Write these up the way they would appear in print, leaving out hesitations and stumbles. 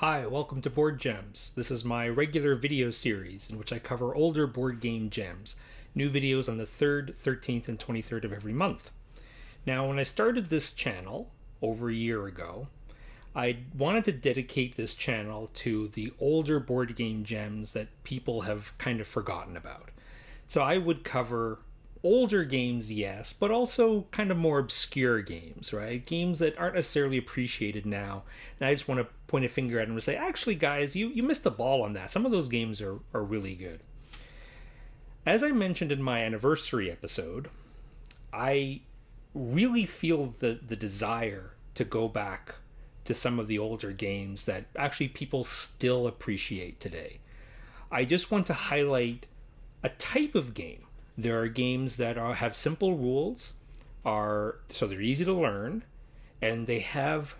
Hi, welcome to Board Gems. This is my regular video series in which I cover older board game gems. New videos on the 3rd, 13th, and 23rd of every month. Now, when I started this channel over a year ago, I wanted to dedicate this channel to the older board game gems that people have kind of forgotten about. So I would cover older games, yes, but also kind of more obscure games, right? Games that aren't necessarily appreciated now. And I just want to point a finger at them and say, actually, guys, you missed the ball on that. Some of those games are really good. As I mentioned in my anniversary episode, I really feel the desire to go back to some of the older games that actually people still appreciate today. I just want to highlight a type of game. There are games that have simple rules, so they're easy to learn, and they have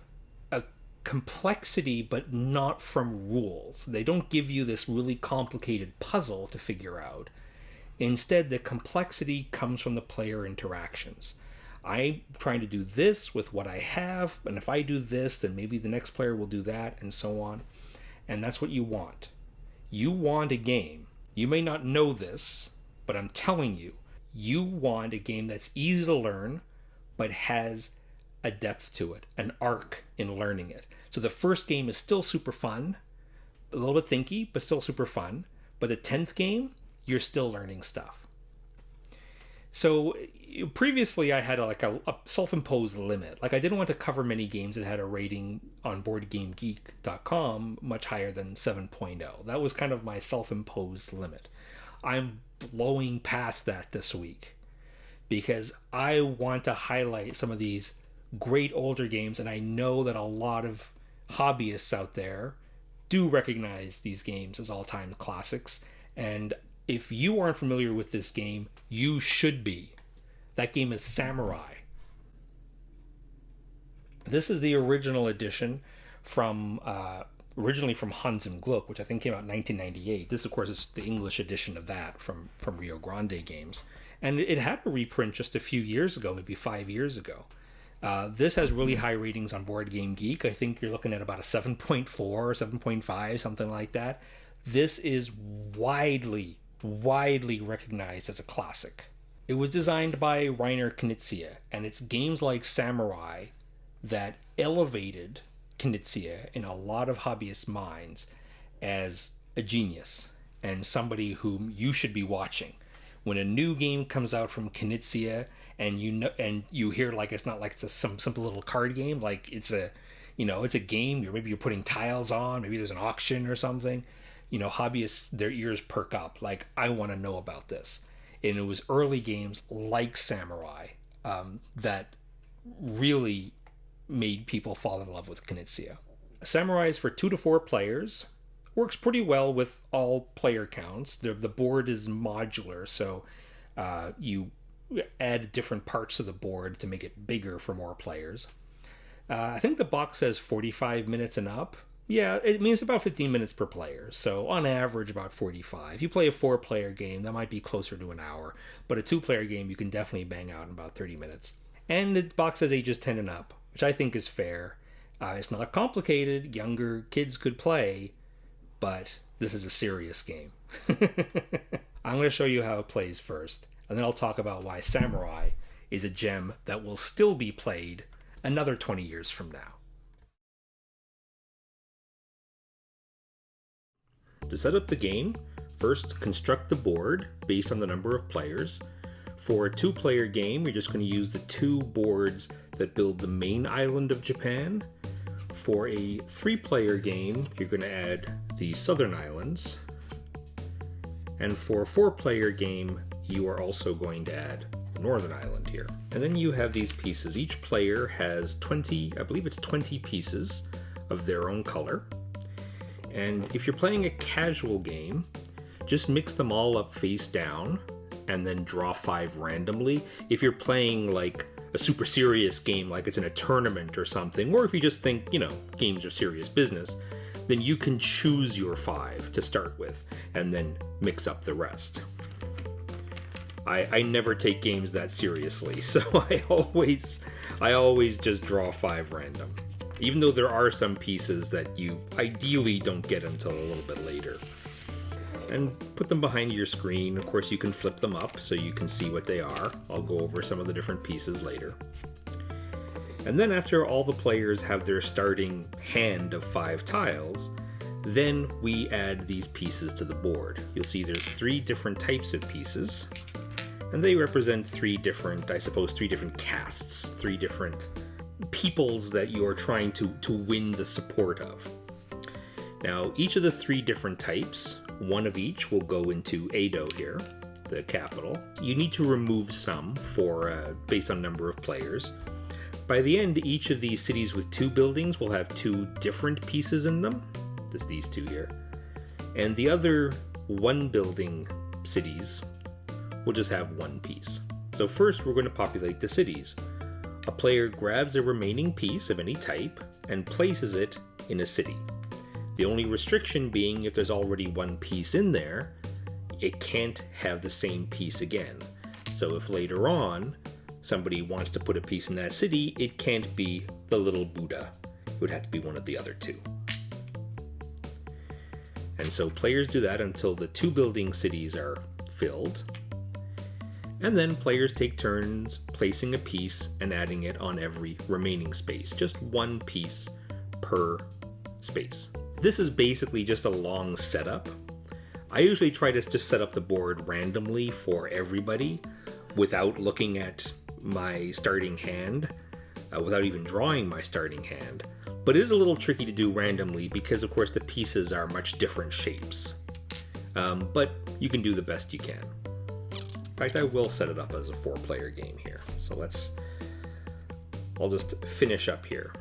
a complexity but not from rules. They don't give you this really complicated puzzle to figure out. Instead, the complexity comes from the player interactions. I'm trying to do this with what I have, and if I do this, then maybe the next player will do that, and so on. And that's what you want. You want a game. You may not know this, but I'm telling you, you want a game that's easy to learn, but has a depth to it, an arc in learning it. So the first game is still super fun, a little bit thinky, but still super fun. But the 10th game, you're still learning stuff. So previously I had a self-imposed limit. Like I didn't want to cover many games that had a rating on BoardGameGeek.com much higher than 7.0. That was kind of my self-imposed limit. I'm blowing past that this week because I want to highlight some of these great older games, and I know that a lot of hobbyists out there do recognize these games as all-time classics, and if you aren't familiar with this game, you should be. That game is Samurai. This is the original edition originally from Hans and Glück, which I think came out in 1998. This, of course, is the English edition of that from Rio Grande Games. And it had a reprint just a few years ago, maybe 5 years ago. This has really high ratings on Board Game Geek. I think you're looking at about a 7.4 or 7.5, something like that. This is widely recognized as a classic. It was designed by Reiner Knizia, and it's games like Samurai that elevated Knizia in a lot of hobbyist minds as a genius and somebody whom you should be watching. When a new game comes out from Knizia and you hear like it's not like it's some simple little card game, like it's a game. Maybe you're putting tiles on, maybe there's an auction or something. Hobbyists, their ears perk up. Like, I want to know about this. And it was early games like Samurai that really made people fall in love with Knizia. Samurai is for 2 to 4 players. Works pretty well with all player counts. The board is modular, so you add different parts to the board to make it bigger for more players. I think the box says 45 minutes and up. Yeah, it means about 15 minutes per player, so on average about 45. If you play a 4-player game, that might be closer to an hour, but a 2-player game you can definitely bang out in about 30 minutes. And the box says ages 10 and up, which I think is fair. It's not complicated. Younger kids could play, but this is a serious game. I'm going to show you how it plays first, and then I'll talk about why Samurai is a gem that will still be played another 20 years from now. To set up the game, first construct the board based on the number of players. For a 2-player game, you're just going to use the 2 boards that build the main island of Japan. For a 3-player game, you're going to add the southern islands. And for a 4-player game, you are also going to add the northern island here. And then you have these pieces. Each player has 20 pieces of their own color. And if you're playing a casual game, just mix them all up face down and then draw 5 randomly. If you're playing like a super serious game, like it's in a tournament or something, or if you just think, games are serious business, then you can choose your 5 to start with and then mix up the rest. I never take games that seriously, so I always just draw 5 random. even though there are some pieces that you ideally don't get until a little bit later. And put them behind your screen. Of course, you can flip them up so you can see what they are. I'll go over some of the different pieces later. And then after all the players have their starting hand of 5 tiles, then we add these pieces to the board. You'll see there's 3 different types of pieces, and they represent 3 different castes, 3 different peoples that you're trying to win the support of. Now, each of the 3 different types, one of each will go into Edo here, the capital. You need to remove some based on number of players. By the end, each of these cities with 2 buildings will have 2 different pieces in them. Just these 2 here. And the other 1 building cities will just have 1 piece. So first we're going to populate the cities. A player grabs a remaining piece of any type and places it in a city. The only restriction being if there's already 1 piece in there, it can't have the same piece again. So if later on somebody wants to put a piece in that city, it can't be the little Buddha. It would have to be one of the other 2. And so players do that until the 2 building cities are filled. And then players take turns placing a piece and adding it on every remaining space. Just 1 piece per space. This is basically just a long setup. I usually try to just set up the board randomly for everybody without looking at my starting hand, without even drawing my starting hand. But it is a little tricky to do randomly because, of course, the pieces are much different shapes. But you can do the best you can. In fact, I will set it up as a 4-player game here. So I'll just finish up here.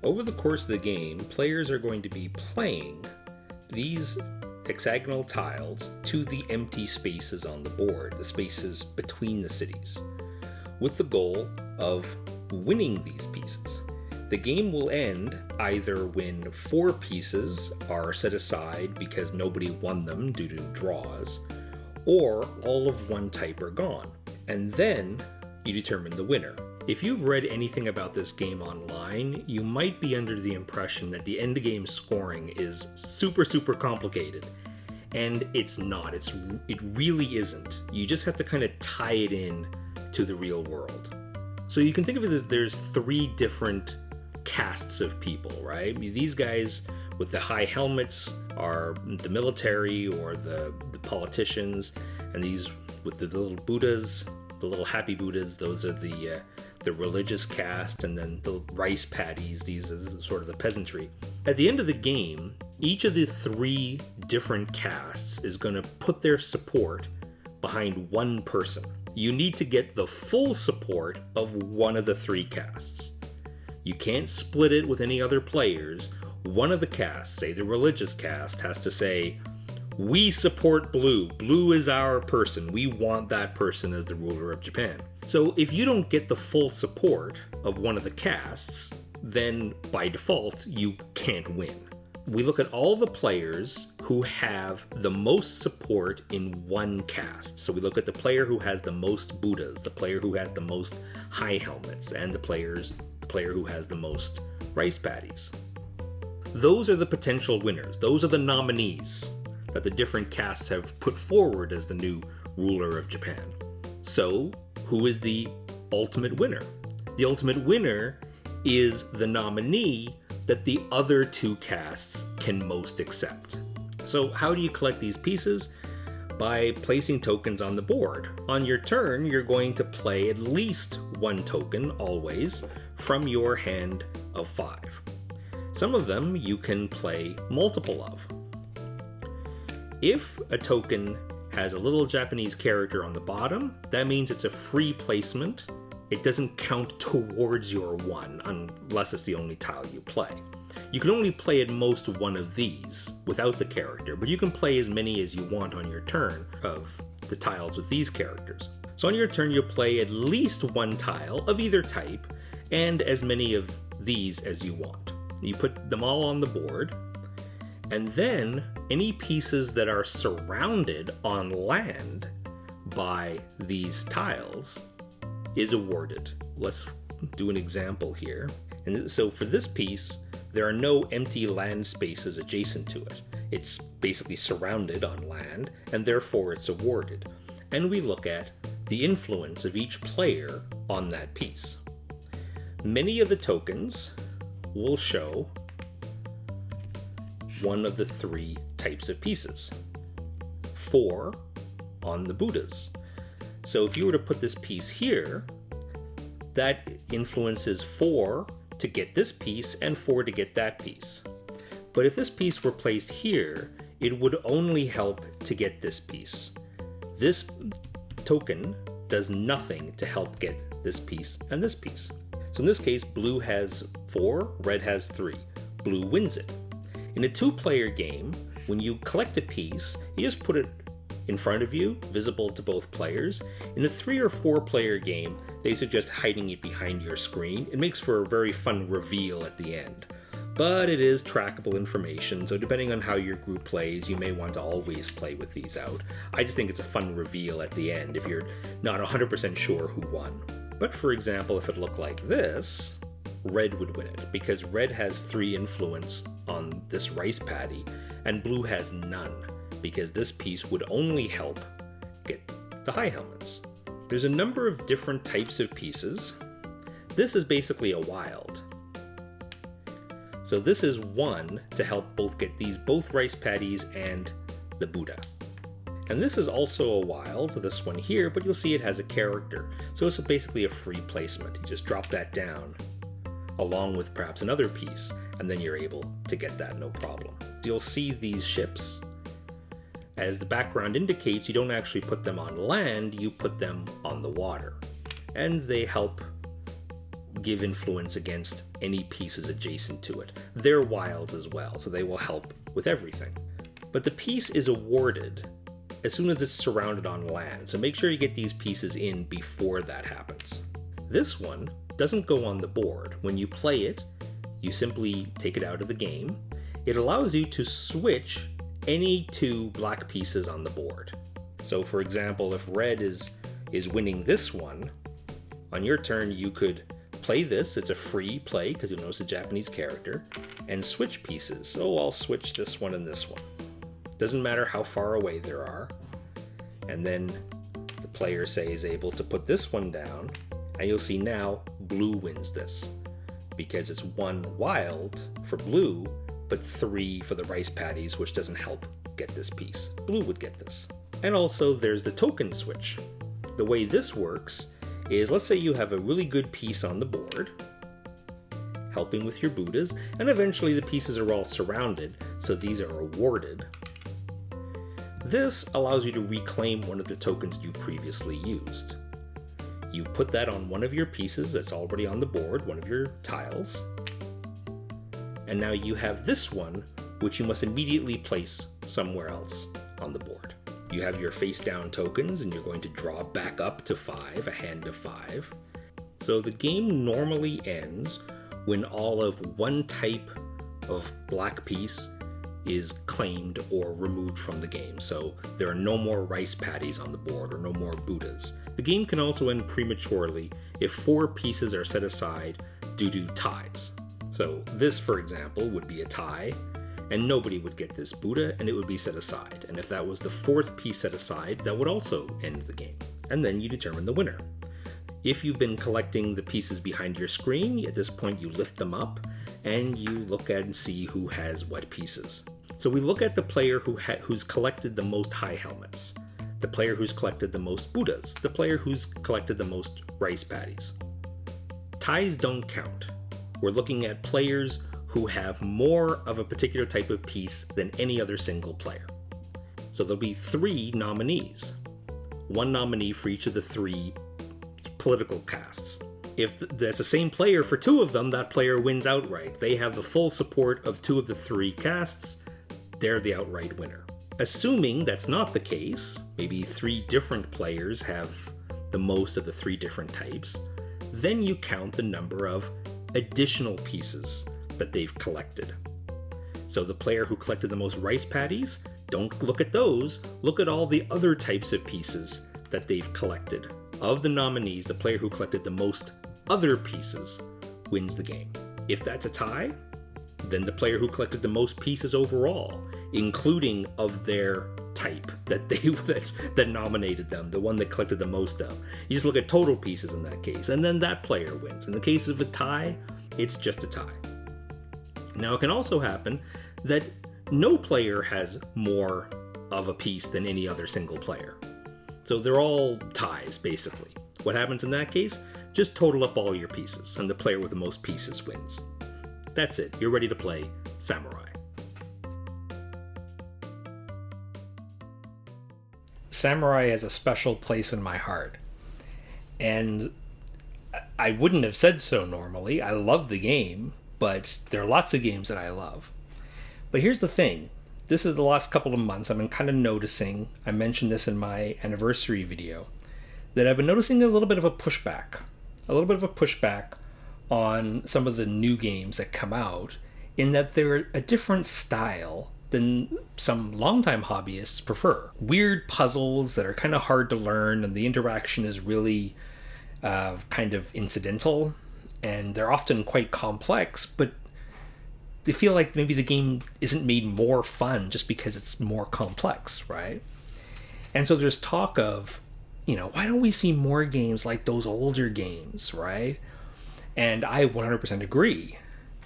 Over the course of the game, players are going to be playing these hexagonal tiles to the empty spaces on the board, the spaces between the cities, with the goal of winning these pieces. The game will end either when 4 pieces are set aside because nobody won them due to draws, or all of 1 type are gone, and then you determine the winner. If you've read anything about this game online, you might be under the impression that the endgame scoring is super complicated. And it's not. It really isn't. You just have to kind of tie it in to the real world. So you can think of it as there's 3 different castes of people, right? These guys with the high helmets are the military or the politicians, and these with the little Buddhas, the little happy Buddhas, those are the religious caste, and then the rice paddies, these are sort of the peasantry. At the end of the game, each of the 3 different castes is going to put their support behind 1 person. You need to get the full support of one of the 3 castes. You can't split it with any other players. One of the castes, say the religious caste, has to say, "We support Blue. Blue is our person. We want that person as the ruler of Japan." So if you don't get the full support of one of the castes, then by default, you can't win. We look at all the players who have the most support in 1 caste. So we look at the player who has the most Buddhas, the player who has the most high helmets, and the player who has the most rice paddies. Those are the potential winners. Those are the nominees that the different castes have put forward as the new ruler of Japan. So, who is the ultimate winner? The ultimate winner is the nominee that the other 2 castes can most accept. So how do you collect these pieces? By placing tokens on the board. On your turn, you're going to play at least 1 token, always, from your hand of 5. Some of them you can play multiple of. If a token has a little Japanese character on the bottom, that means it's a free placement. It doesn't count towards your 1 unless it's the only tile you play. You can only play at most 1 of these without the character, but you can play as many as you want on your turn of the tiles with these characters. So on your turn, you'll play at least 1 tile of either type and as many of these as you want. You put them all on the board, and then any pieces that are surrounded on land by these tiles is awarded. Let's do an example here. And so for this piece, there are no empty land spaces adjacent to it. It's basically surrounded on land, and therefore it's awarded. And we look at the influence of each player on that piece. Many of the tokens will show one of the three types of pieces. 4 on the Buddhas. So if you were to put this piece here, that influences 4 to get this piece and 4 to get that piece. But if this piece were placed here, it would only help to get this piece. This token does nothing to help get this piece and this piece. So in this case, blue has 4, red has 3. Blue wins it. In a 2-player game, when you collect a piece, you just put it in front of you, visible to both players. In a 3 or 4-player game, they suggest hiding it behind your screen. It makes for a very fun reveal at the end. But it is trackable information, so depending on how your group plays, you may want to always play with these out. I just think it's a fun reveal at the end if you're not 100% sure who won. But for example, if it looked like this, red would win it, because red has 3 influence on this rice paddy, and blue has none, because this piece would only help get the high helmets. There's a number of different types of pieces. This is basically a wild. So this is 1 to help both get both rice paddies and the Buddha. And this is also a wild, this one here, but you'll see it has a character. So it's basically a free placement. You just drop that down along with perhaps another piece, and then you're able to get that no problem. You'll see these ships. As the background indicates, you don't actually put them on land, you put them on the water. And they help give influence against any pieces adjacent to it. They're wilds as well, so they will help with everything. But the piece is awarded as soon as it's surrounded on land, so make sure you get these pieces in before that happens. This one doesn't go on the board. When you play it, you simply take it out of the game. It allows you to switch any 2 black pieces on the board. So for example, if red is winning this one, on your turn you could play this, it's a free play because you'll notice a Japanese character, and switch pieces. So I'll switch this one and this one. Doesn't matter how far away there are. And then the player, say, is able to put this one down, and you'll see now blue wins this, because it's 1 wild for blue, but 3 for the rice paddies, which doesn't help get this piece. Blue would get this. And also there's the token switch. The way this works is, let's say you have a really good piece on the board, helping with your Buddhas, and eventually the pieces are all surrounded, so these are awarded. This allows you to reclaim one of the tokens you've previously used. You put that on one of your pieces that's already on the board, one of your tiles, and now you have this one, which you must immediately place somewhere else on the board. You have your face down tokens, and you're going to draw back up to 5, a hand of 5. So the game normally ends when all of one type of black piece is claimed or removed from the game. So there are no more rice paddies on the board or no more Buddhas. The game can also end prematurely if 4 pieces are set aside due to ties. So this, for example, would be a tie, and nobody would get this Buddha, and it would be set aside. And if that was the 4th piece set aside, that would also end the game. And then you determine the winner. If you've been collecting the pieces behind your screen, at this point you lift them up, and you look at and see who has what pieces. So we look at the player who's collected the most high helmets, the player who's collected the most Buddhas, the player who's collected the most rice paddies. Ties don't count. We're looking at players who have more of a particular type of piece than any other single player. So there'll be 3 nominees, 1 nominee for each of the 3 political castes. If that's the same player for 2 of them, that player wins outright. They have the full support of 2 of the 3 castes. They're the outright winner. Assuming that's not the case, maybe 3 different players have the most of the 3 different types, then you count the number of additional pieces that they've collected. So the player who collected the most rice paddies, don't look at those, look at all the other types of pieces that they've collected. Of the nominees, the player who collected the most other pieces wins the game. If that's a tie, then the player who collected the most pieces overall, including of their type that nominated them, the one that collected the most of. You just look at total pieces in that case, and then that player wins. In the case of a tie, it's just a tie. Now, it can also happen that no player has more of a piece than any other single player. So they're all ties, basically. What happens in that case? Just total up all your pieces, and the player with the most pieces wins. That's it. You're ready to play Samurai. Samurai has a special place in my heart. And I wouldn't have said so normally. I love the game, but there are lots of games that I love. But here's the thing. This is the last couple of months I've been kind of noticing, I mentioned this in my anniversary video, that I've been noticing a little bit of a pushback. On some of the new games that come out, in that they're a different style than some longtime hobbyists prefer. Weird puzzles that are kind of hard to learn, and the interaction is really kind of incidental, and they're often quite complex, but they feel like maybe the game isn't made more fun just because it's more complex, right? And so there's talk of, why don't we see more games like those older games, right? And I 100% agree.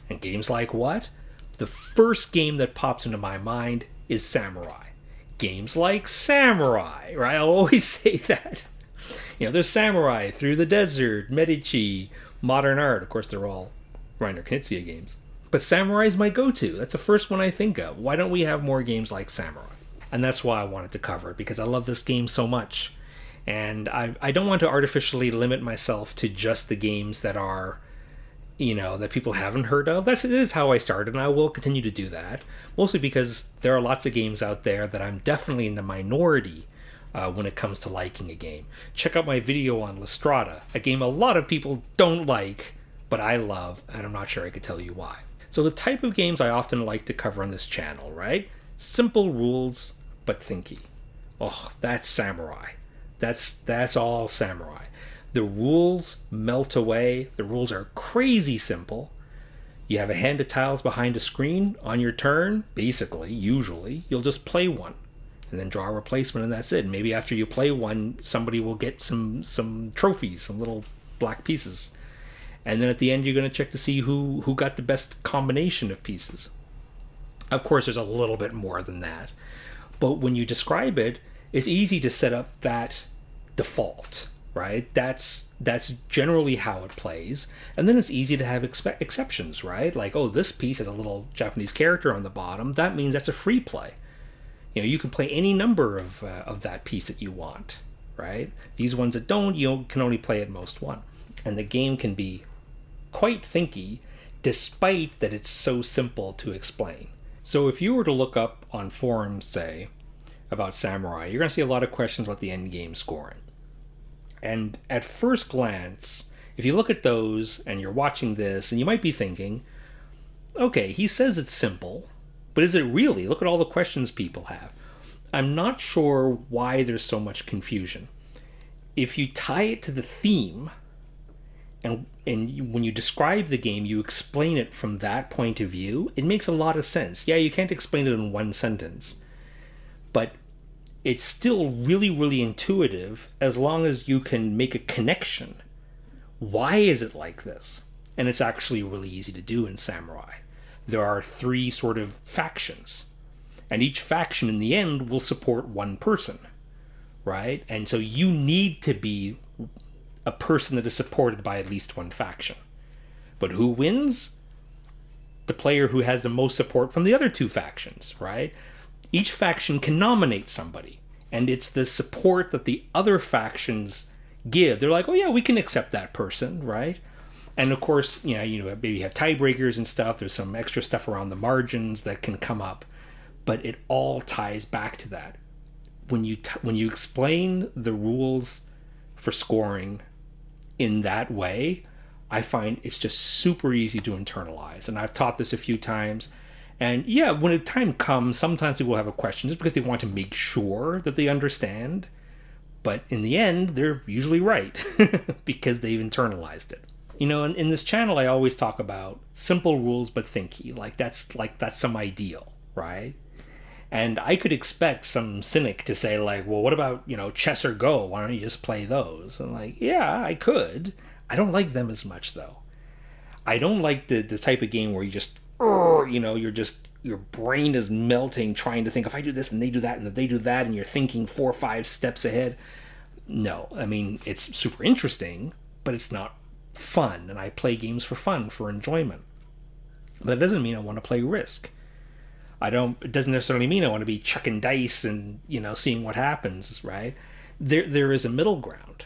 And games like what? The first game that pops into my mind is Samurai. Games like Samurai, right? I'll always say that. There's Samurai, Through the Desert, Medici, Modern Art. Of course, they're all Reiner Knizia games. But Samurai is my go-to. That's the first one I think of. Why don't we have more games like Samurai? And that's why I wanted to cover it, because I love this game so much. And I don't want to artificially limit myself to just the games that are, that people haven't heard of. It is how I started, and I will continue to do that. Mostly because there are lots of games out there that I'm definitely in the minority when it comes to liking a game. Check out my video on Ludica, a game a lot of people don't like, but I love, and I'm not sure I could tell you why. So the type of games I often like to cover on this channel, right? Simple rules, but thinky. Oh, that's Samurai. That's all Samurai. The rules melt away. The rules are crazy simple. You have a hand of tiles behind a screen. On your turn, basically, usually, you'll just play one. And then draw a replacement, and that's it. And maybe after you play one, somebody will get some trophies, some little black pieces. And then at the end, you're going to check to see who got the best combination of pieces. Of course, there's a little bit more than that. But when you describe it, it's easy to set up that default, right? That's generally how it plays. And then it's easy to have exceptions, right? Like, oh, this piece has a little Japanese character on the bottom. That means that's a free play. You can play any number of that piece that you want, right? These ones that don't, you can only play at most one. And the game can be quite thinky, despite that it's so simple to explain. So if you were to look up on forums, say, about Samurai, you're going to see a lot of questions about the end game scoring. And at first glance, if you look at those and you're watching this, and you might be thinking, okay, he says it's simple, but is it really? Look at all the questions people have. I'm not sure why there's so much confusion. If you tie it to the theme, and when you describe the game, you explain it from that point of view, it makes a lot of sense. Yeah, you can't explain it in one sentence, but it's still really, really intuitive as long as you can make a connection. Why is it like this? And it's actually really easy to do in Samurai. There are 3 sort of factions, and each faction in the end will support one person, right? And so you need to be a person that is supported by at least one faction. But who wins? The player who has the most support from the other 2 factions, right? Each faction can nominate somebody, and it's the support that the other factions give. They're like, oh yeah, we can accept that person, right? And of course, maybe you have tiebreakers and stuff. There's some extra stuff around the margins that can come up, but it all ties back to that. When you explain the rules for scoring in that way, I find it's just super easy to internalize. And I've taught this a few times. And yeah, when the time comes, sometimes people have a question just because they want to make sure that they understand. But in the end, they're usually right because they've internalized it. In this channel, I always talk about simple rules but thinky. That's some ideal, right? And I could expect some cynic to say, like, well, what about, chess or Go? Why don't you just play those? And like, yeah, I could. I don't like them as much, though. I don't like the type of game where you just, your brain is melting trying to think, if I do this and they do that and they do that, and you're thinking 4 or 5 steps ahead. No, I mean, it's super interesting, but it's not fun. And I play games for fun, for enjoyment. But that doesn't mean I want to play Risk. It doesn't necessarily mean I want to be chucking dice and, seeing what happens, right? There is a middle ground.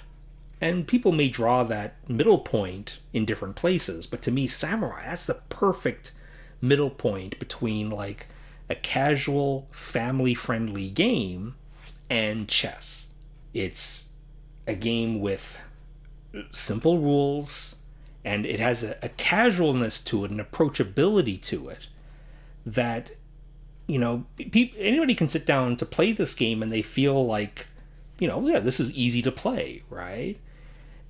And people may draw that middle point in different places, but to me, Samurai, that's the perfect middle point between like a casual, family-friendly game and chess. It's a game with simple rules, and it has a casualness to it, an approachability to it that, anybody can sit down to play this game and they feel like, this is easy to play, right?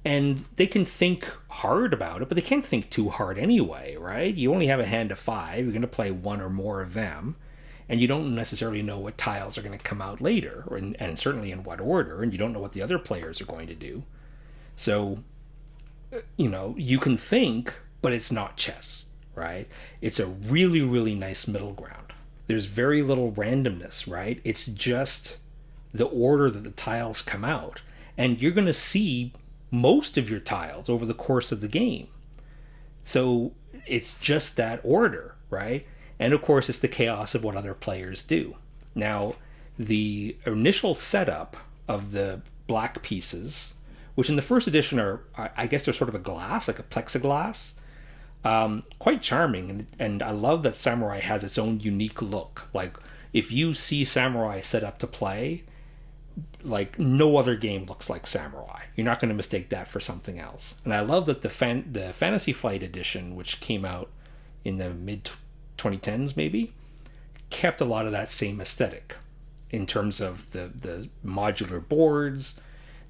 And they can think hard about it, but they can't think too hard anyway, right? You only have a hand of 5. You're going to play 1 or more of them, and you don't necessarily know what tiles are going to come out later, and certainly in what order, and you don't know what the other players are going to do. So, you can think, but it's not chess, right? It's a really, really nice middle ground. There's very little randomness, right? It's just the order that the tiles come out. And you're going to see most of your tiles over the course of the game. So it's just that order, right? And of course, it's the chaos of what other players do. Now, the initial setup of the black pieces, which in the first edition are, I guess they're sort of a glass, like a plexiglass, quite charming. And I love that Samurai has its own unique look. Like, if you see Samurai set up to play, like, no other game looks like Samurai. You're not going to mistake that for something else. And I love that the Fantasy Flight edition, which came out in the mid-2010s maybe, kept a lot of that same aesthetic in terms of the modular boards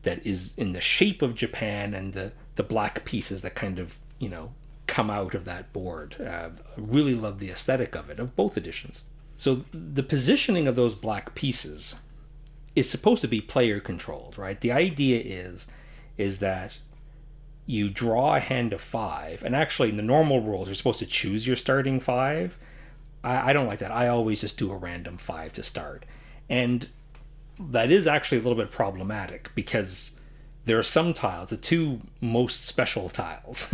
that is in the shape of Japan, and the black pieces that kind of, come out of that board. I really love the aesthetic of it, of both editions. So the positioning of those black pieces is supposed to be player controlled, right? The idea is that you draw a hand of 5, and actually in the normal rules you're supposed to choose your starting 5. I don't like that. I always just do a random 5 to start. And that is actually a little bit problematic, because there are some tiles, the 2 most special tiles,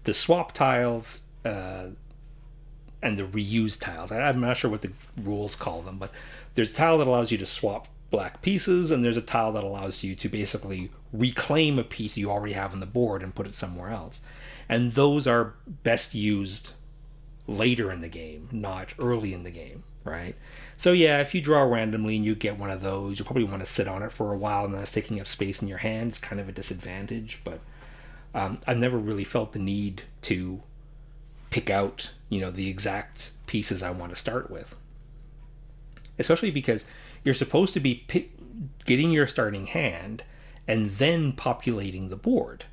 the swap tiles and the reuse tiles. I'm not sure what the rules call them, but there's a tile that allows you to swap black pieces, and there's a tile that allows you to basically reclaim a piece you already have on the board and put it somewhere else. And those are best used later in the game, not early in the game, right? So yeah, if you draw randomly and you get one of those, you probably want to sit on it for a while, and that's taking up space in your hand. It's kind of a disadvantage, but I've never really felt the need to pick out, the exact pieces I want to start with. Especially because you're supposed to be getting your starting hand and then populating the board.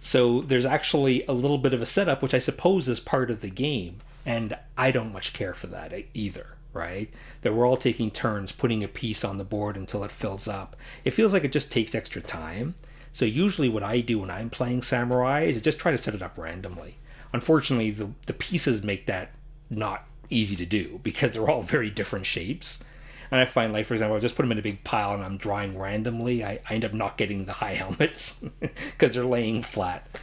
So there's actually a little bit of a setup, which I suppose is part of the game, and I don't much care for that either, right? That we're all taking turns putting a piece on the board until it fills up. It feels like it just takes extra time. So usually what I do when I'm playing Samurai is I just try to set it up randomly. Unfortunately, the pieces make that not easy to do, because they're all very different shapes. And I find, like, for example, I just put them in a big pile and I'm drawing randomly. I end up not getting the high helmets because they're laying flat.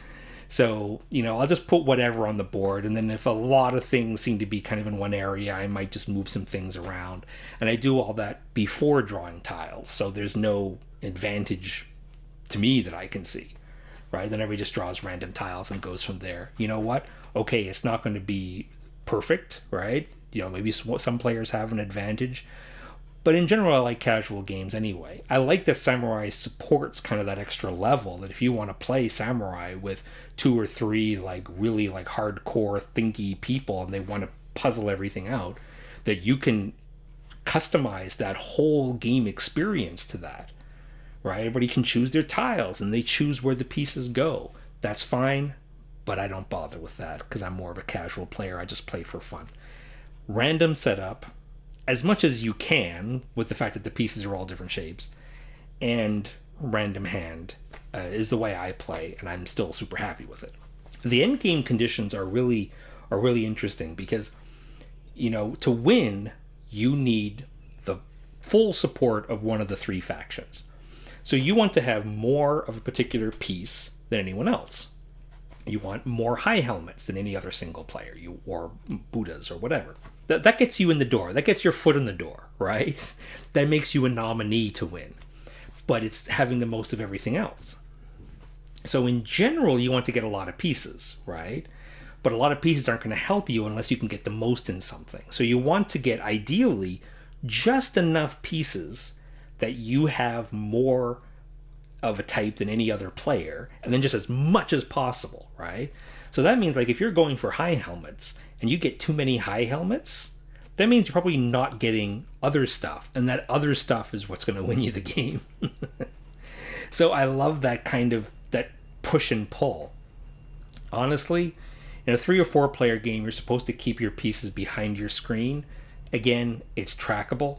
So, I'll just put whatever on the board. And then if a lot of things seem to be kind of in one area, I might just move some things around. And I do all that before drawing tiles. So there's no advantage to me that I can see, right? Then everybody just draws random tiles and goes from there. You know what? Okay, it's not going to be perfect, right? Maybe some players have an advantage. But in general, I like casual games anyway. I like that Samurai supports kind of that extra level, that if you want to play Samurai with 2 or 3 really hardcore thinky people and they want to puzzle everything out, that you can customize that whole game experience to that, right? Everybody can choose their tiles and they choose where the pieces go. That's fine, but I don't bother with that because I'm more of a casual player. I just play for fun. Random setup, as much as you can, with the fact that the pieces are all different shapes, and random hand is the way I play, and I'm still super happy with it. The end game conditions are really interesting because, to win, you need the full support of one of the three factions. So you want to have more of a particular piece than anyone else. You want more high helmets than any other single player, or Buddhas or whatever. That gets you in the door. That gets your foot in the door, right? That makes you a nominee to win. But it's having the most of everything else. So in general, you want to get a lot of pieces, right? But a lot of pieces aren't going to help you unless you can get the most in something. So you want to get, ideally, just enough pieces that you have more of a type than any other player, and then just as much as possible, right? So that means, like, if you're going for high helmets and you get too many high helmets, that means you're probably not getting other stuff, and that other stuff is what's going to win you the game. So I love that kind of, that push and pull. Honestly, in a 3 or 4 player game, you're supposed to keep your pieces behind your screen. Again, it's trackable.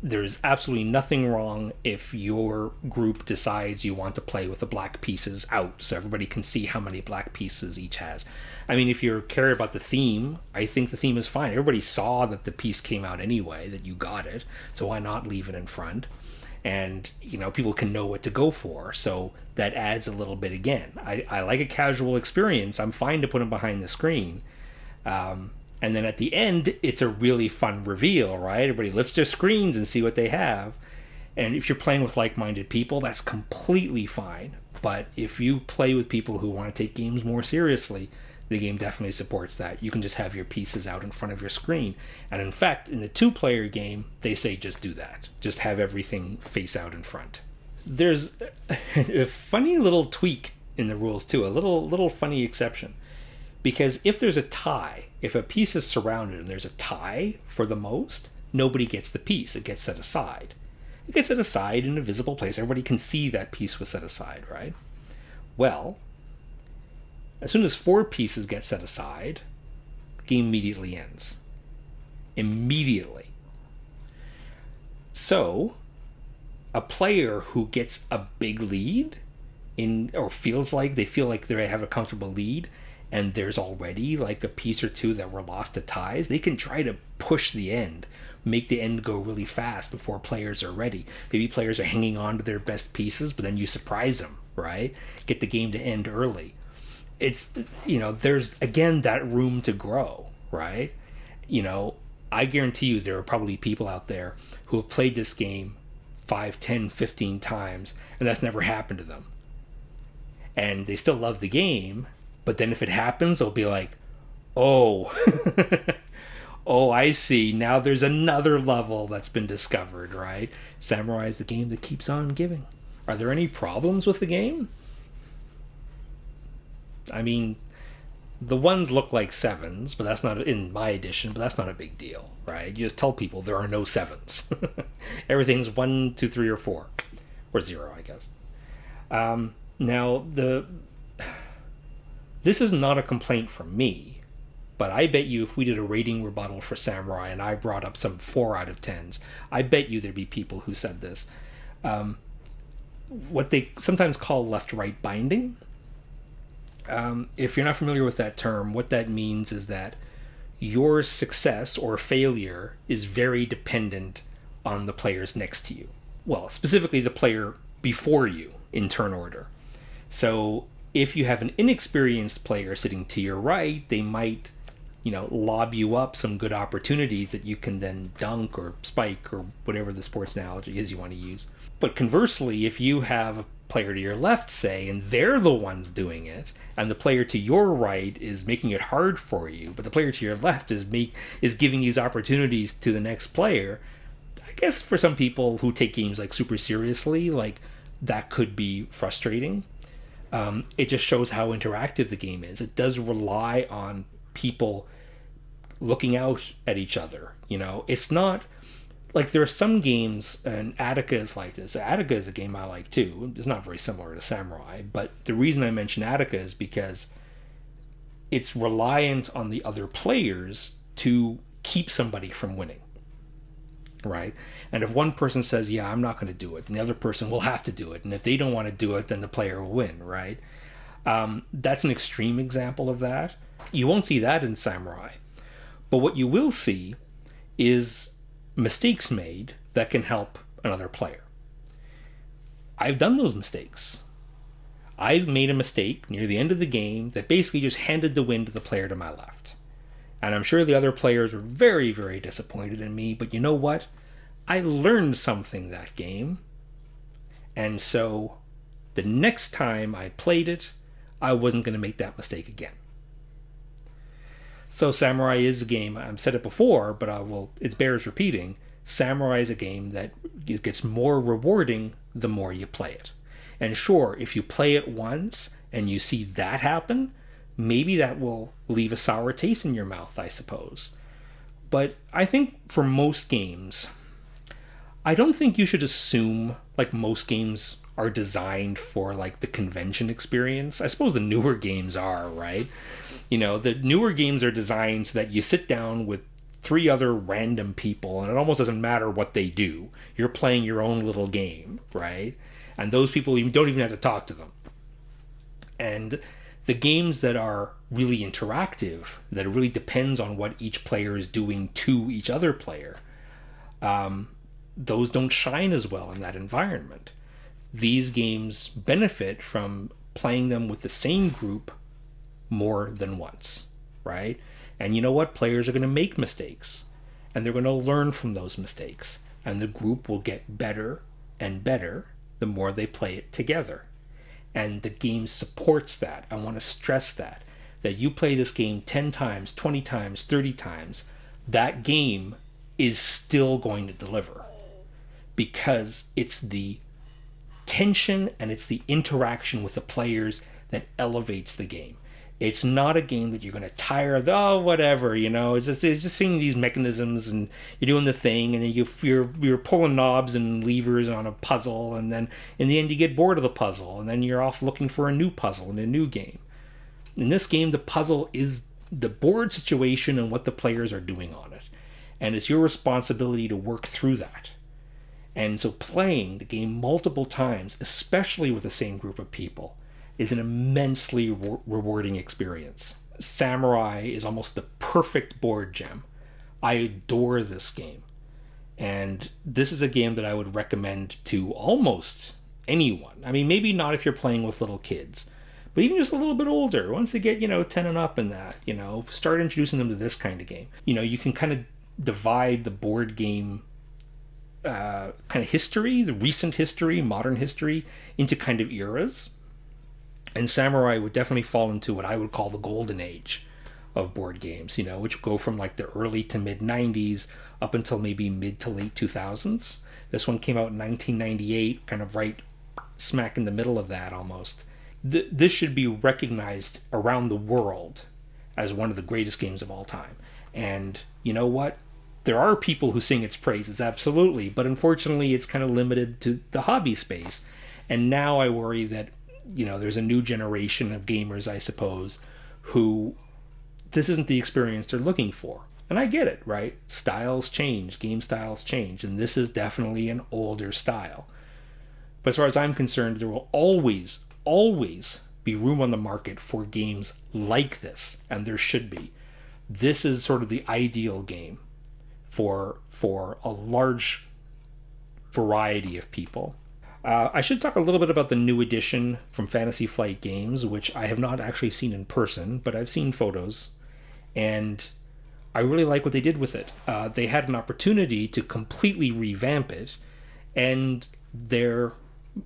There's absolutely nothing wrong if your group decides you want to play with the black pieces out, so everybody can see how many black pieces each has. I mean, if you care about the theme, I think the theme is fine. Everybody saw that the piece came out anyway, that you got it, so why not leave it in front? And, people can know what to go for, so that adds a little bit again. I like a casual experience. I'm fine to put them behind the screen. And then at the end, it's a really fun reveal, right? Everybody lifts their screens and see what they have. And if you're playing with like-minded people, that's completely fine. But if you play with people who want to take games more seriously, the game definitely supports that. You can just have your pieces out in front of your screen. And in fact, in the 2-player game, they say just do that. Just have everything face out in front. There's a funny little tweak in the rules too, a little funny exception. Because if there's a tie, if a piece is surrounded and there's a tie for the most, nobody gets the piece. It gets set aside. It gets set aside in a visible place. Everybody can see that piece was set aside, right? Well, as soon as 4 pieces get set aside, the game immediately ends. Immediately. So, a player who gets a big lead, or feel like they have a comfortable lead, and there's already like a piece or two that were lost to ties, they can try to push the end, make the end go really fast before players are ready. Maybe players are hanging on to their best pieces, but then you surprise them, right? Get the game to end early. It's, there's, again, that room to grow, right? I guarantee you there are probably people out there who have played this game 5, 10, 15 times, and that's never happened to them. And they still love the game, but then if it happens, they'll be like, oh, oh, I see. Now there's another level that's been discovered, right? Samurai is the game that keeps on giving. Are there any problems with the game? I mean, the ones look like 7s, but that's not in my edition, but that's not a big deal, right? You just tell people there are no 7s. Everything's 1, 2, 3, or 4. Or 0, I guess. Now, this is not a complaint from me, but I bet you if we did a rating rebuttal for Samurai and I brought up some 4 out of 10s, I bet you there'd be people who said this. What they sometimes call left-right binding. If you're not familiar with that term, what that means is that your success or failure is very dependent on the players next to you. Well, specifically the player before you in turn order. So if you have an inexperienced player sitting to your right, they might, lob you up some good opportunities that you can then dunk or spike or whatever the sports analogy is you want to use. But conversely, if you have a player to your left, say, and they're the ones doing it, and the player to your right is making it hard for you, but the player to your left is giving these opportunities to the next player, I guess for some people who take games like super seriously, like that could be frustrating. It just shows how interactive the game is. It does rely on people looking out at each other. It's not Like, there are some games, and Attica is like this. Attica is a game I like too. It's not very similar to Samurai, but the reason I mention Attica is because it's reliant on the other players to keep somebody from winning, right? And if one person says, yeah, I'm not going to do it, then the other person will have to do it. And if they don't want to do it, then the player will win, right? That's an extreme example of that. You won't see that in Samurai. But what you will see is mistakes made that can help another player. I've done those mistakes. I've made a mistake near the end of the game that basically just handed the win to the player to my left. And I'm sure the other players were very, very disappointed in me, but you know what? I learned something that game. And so the next time I played it, I wasn't going to make that mistake again. So Samurai is a game, I've said it before, but it bears repeating. Samurai is a game that gets more rewarding the more you play it. And sure, if you play it once and you see that happen, maybe that will leave a sour taste in your mouth, I suppose. But I think for most games, I don't think you should assume like most games are designed for like the convention experience. I suppose the newer games are, right? You know, the newer games are designed so that you sit down with 3 other random people and it almost doesn't matter what they do. You're playing your own little game, right? And those people, you don't even have to talk to them. And the games that are really interactive, that it really depends on what each player is doing to each other player, those don't shine as well in that environment. These games benefit from playing them with the same group more than once, right? And you know what? Players are going to make mistakes, and they're going to learn from those mistakes, and the group will get better and better the more they play it together. And the game supports that. I want to stress that you play this game 10 times, 20 times, 30 times, that game is still going to deliver, because it's the tension and it's the interaction with the players that elevates the game. It's not a game that you're going to tire of, oh, whatever, you know. It's just seeing these mechanisms and you're doing the thing and then you're pulling knobs and levers on a puzzle, and then in the end you get bored of the puzzle and then you're off looking for a new puzzle in a new game. In this game, the puzzle is the board situation and what the players are doing on it. And it's your responsibility to work through that. And so playing the game multiple times, especially with the same group of people, is an immensely rewarding experience. Samurai is almost the perfect board gem. I adore this game. And this is a game that I would recommend to almost anyone. I mean, maybe not if you're playing with little kids, but even just a little bit older, once they get, 10 and up in that, start introducing them to this kind of game. You can kind of divide the board game kind of history, the recent history, modern history, into kind of eras. And Samurai would definitely fall into what I would call the golden age of board games, which go from like the early to mid 90s up until maybe mid to late 2000s. This one came out in 1998, kind of right smack in the middle of that almost. This should be recognized around the world as one of the greatest games of all time. And you know what? There are people who sing its praises, absolutely, but unfortunately it's kind of limited to the hobby space. And now I worry that there's a new generation of gamers, I suppose, who this isn't the experience they're looking for. And I get it, right? Styles change, game styles change, and this is definitely an older style. But as far as I'm concerned, there will always be room on the market for games like this, and there should be. This is sort of the ideal game for a large variety of people. I should talk a little bit about the new edition from Fantasy Flight Games, which I have not actually seen in person, but I've seen photos, and I really like what they did with it. They had an opportunity to completely revamp it, and their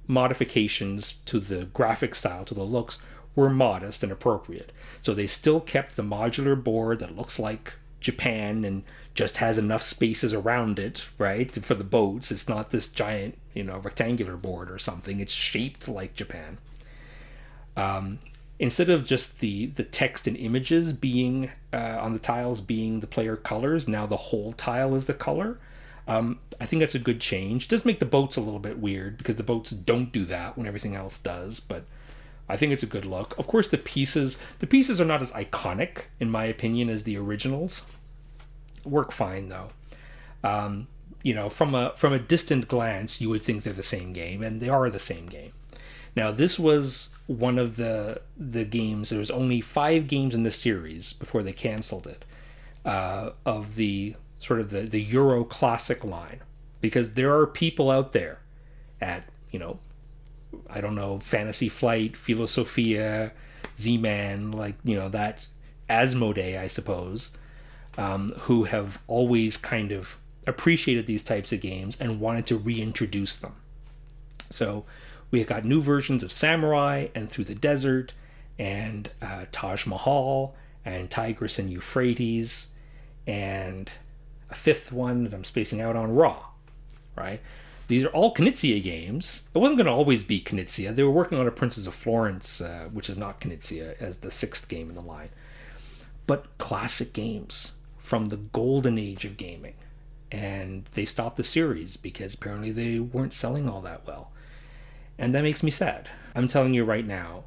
modifications to the graphic style, to the looks, were modest and appropriate. So they still kept the modular board that looks like Japan and just has enough spaces around it, right, for the boats. It's not this giant, rectangular board or something. It's shaped like Japan. Instead of just the text and images being on the tiles being the player colors, now the whole tile is the color. I think that's a good change. It does make the boats a little bit weird because the boats don't do that when everything else does, but I think it's a good look. Of course, the pieces are not as iconic, in my opinion, as the originals. Work fine though. From a distant glance, you would think they're the same game, and they are the same game. Now, this was one of the games. There was only 5 games in the series before they canceled it, of the sort of the Euro classic line, because there are people out there at, I don't know, Fantasy Flight, Philosophia, Z-Man, that Asmodee, I suppose, who have always kind of appreciated these types of games and wanted to reintroduce them. So we got new versions of Samurai and Through the Desert and Taj Mahal and Tigris and Euphrates and a 5th one that I'm spacing out on, Raw, right? These are all Knizia games. It wasn't going to always be Knizia. They were working on a Princess of Florence, which is not Knizia, as the 6th game in the line. But classic games from the golden age of gaming. And they stopped the series because apparently they weren't selling all that well. And that makes me sad. I'm telling you right now,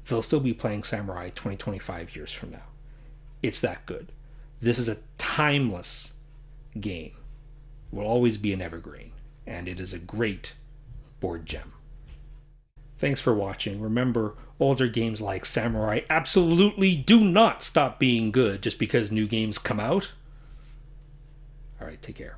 they'll still be playing Samurai 20, 25 years from now. It's that good. This is a timeless game. It will always be an evergreen. And it is a great board gem. Thanks for watching. Remember, older games like Samurai absolutely do not stop being good just because new games come out. All right, take care.